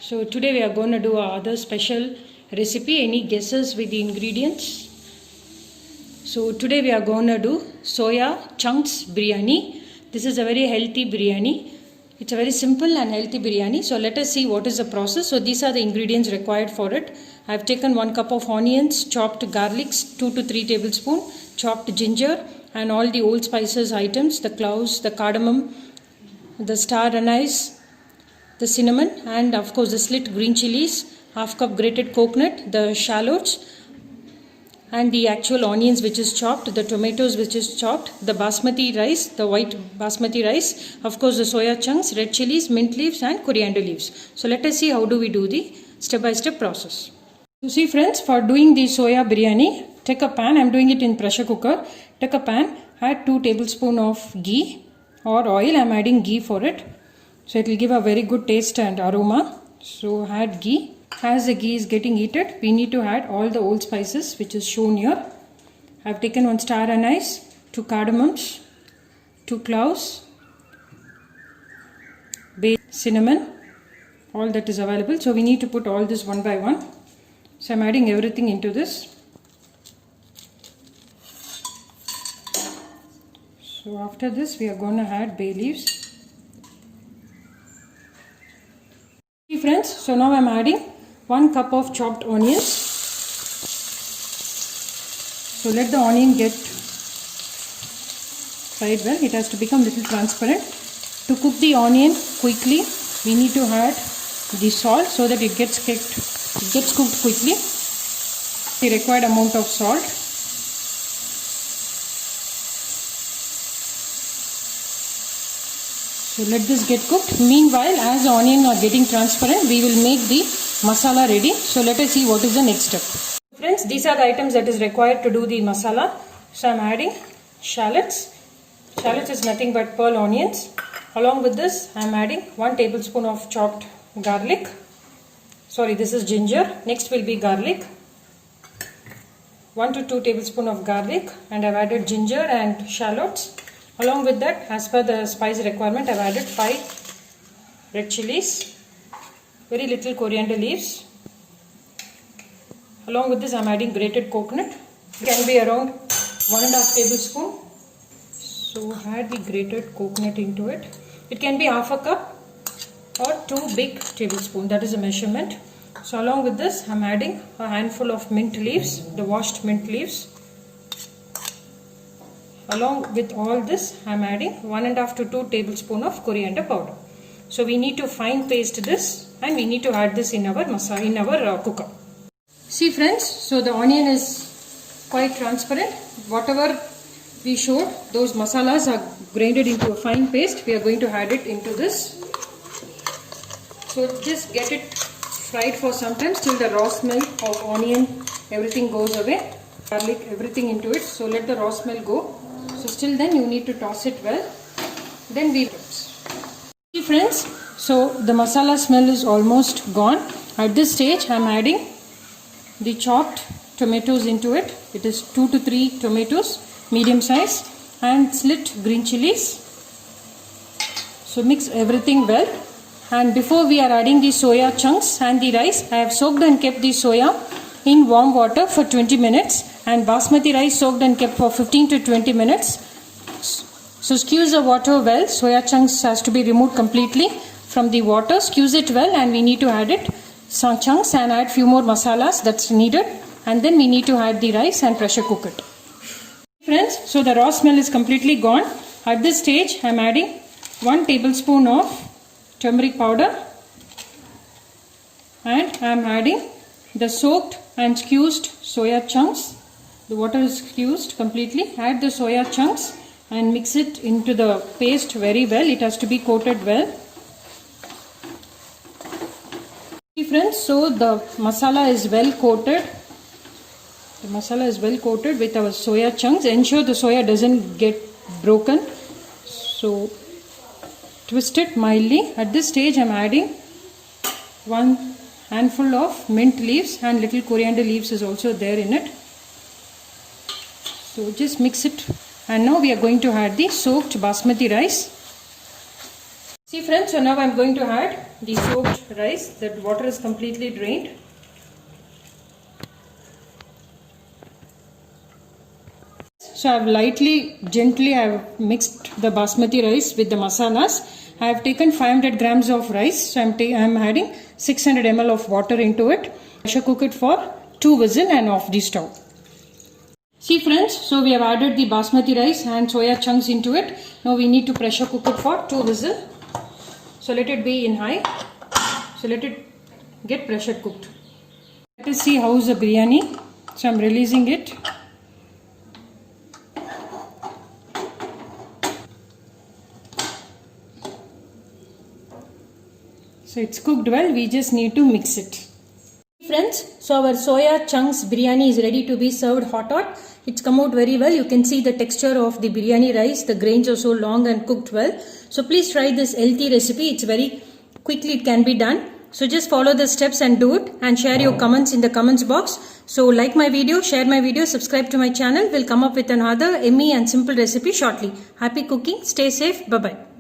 So today we are going to do our other special recipe. Any guesses with the ingredients? So today we are going to do soya chunks biryani. This is a very healthy biryani. It's a very simple and healthy biryani. So let us see what is the process. So these are the ingredients required for it. I have taken 1 cup of onions, chopped garlics, 2 to 3 tablespoons, chopped ginger and all the old spices items, the cloves, the cardamom, the star anise, the cinnamon, and of course the slit green chilies, half cup grated coconut, the shallots and the actual onions which is chopped, the tomatoes which is chopped, the basmati rice, the white basmati rice, of course the soya chunks, red chilies, mint leaves and coriander leaves. So let us see how do we do the step-by-step process. You see friends, for doing the soya biryani, take a pan. I am doing it in pressure cooker. Take a pan, add 2 tablespoons of ghee or oil. I am adding ghee for it. So it will give a very good taste and aroma. So add ghee. As the ghee is getting heated, we need to add all the old spices which is shown here. I have taken 1 star anise, 2 cardamoms, 2 cloves, bay, cinnamon, all that is available. So we need to put all this one by one. So I am adding everything into this. So after this we are going to add bay leaves. Friends, so now I am adding 1 cup of chopped onions. So let the onion get fried well. It has to become little transparent. To cook the onion quickly, we need to add the salt so that it gets cooked quickly. The required amount of salt. So let this get cooked. Meanwhile, as the onion are getting transparent, we will make the masala ready. So let us see what is the next step. Friends, these are the items that is required to do the masala. So I am adding shallots. Shallots is nothing but pearl onions. Along with this, I am adding 1 tablespoon of chopped garlic. Sorry, this is ginger. Next will be garlic. 1 to 2 tablespoons of garlic, and I have added ginger and shallots. Along with that, as per the spice requirement, I have added 5 red chilies, very little coriander leaves. Along with this, I am adding grated coconut. It can be around 1.5 tablespoons. So add the grated coconut into it. It can be half a cup or 2 big tablespoons. That is a measurement. So along with this, I am adding a handful of mint leaves, the washed mint leaves. Along with all this, I am adding 1.5 to 2 tablespoons of coriander powder. So we need to fine paste this, and we need to add this in our cooker. See friends, so the onion is quite transparent. Whatever we showed, those masalas are grinded into a fine paste. We are going to add it into this. So just get it fried for some time till the raw smell of onion, everything goes away. Garlic, everything into it. So let the raw smell go. So still then you need to toss it well. Then we see friends, so the masala smell is almost gone. At this stage I am adding the chopped tomatoes into it. It is 2 to 3 tomatoes, medium size, and slit green chilies. So mix everything well. And before we are adding the soya chunks and the rice, I have soaked and kept the soya in warm water for 20 minutes and basmati rice soaked and kept for 15 to 20 minutes. So squeeze the water well. Soya chunks has to be removed completely from the water. Squeeze it well, and we need to add it some chunks and add few more masalas that's needed, and then we need to add the rice and pressure cook it. Friends, so the raw smell is completely gone. At this stage I am adding 1 tablespoon of turmeric powder, and I am adding the soaked and squeezed soya chunks. The water is squeezed completely. Add the soya chunks and mix it into the paste very well. It has to be coated well. Friends, so the masala is well coated. The masala is well coated with our soya chunks. Ensure the soya doesn't get broken. So twist it mildly. At this stage I am adding 1 handful of mint leaves, and little coriander leaves is also there in it. So just mix it, and now we are going to add the soaked basmati rice. See friends, so now I am going to add the soaked rice. That water is completely drained. So I have gently mixed the basmati rice with the masalas. I have taken 500 grams of rice. So I am adding 600 ml of water into it. Pressure cook it for 2 whistles and off the stove. See friends, so we have added the basmati rice and soya chunks into it. Now we need to pressure cook it for 2 whistles. So let it be in high. So let it get pressure cooked. Let us see how is the biryani. So I am releasing it. So it's cooked well, we just need to mix it. Friends, so our soya chunks biryani is ready to be served hot. It's come out very well. You can see the texture of the biryani rice. The grains are so long and cooked well. So please try this healthy recipe. It's very quickly it can be done. So just follow the steps and do it, and share your comments in the comments box. So like my video, share my video, subscribe to my channel. We'll come up with another yummy and simple recipe shortly. Happy cooking. Stay safe. Bye-bye.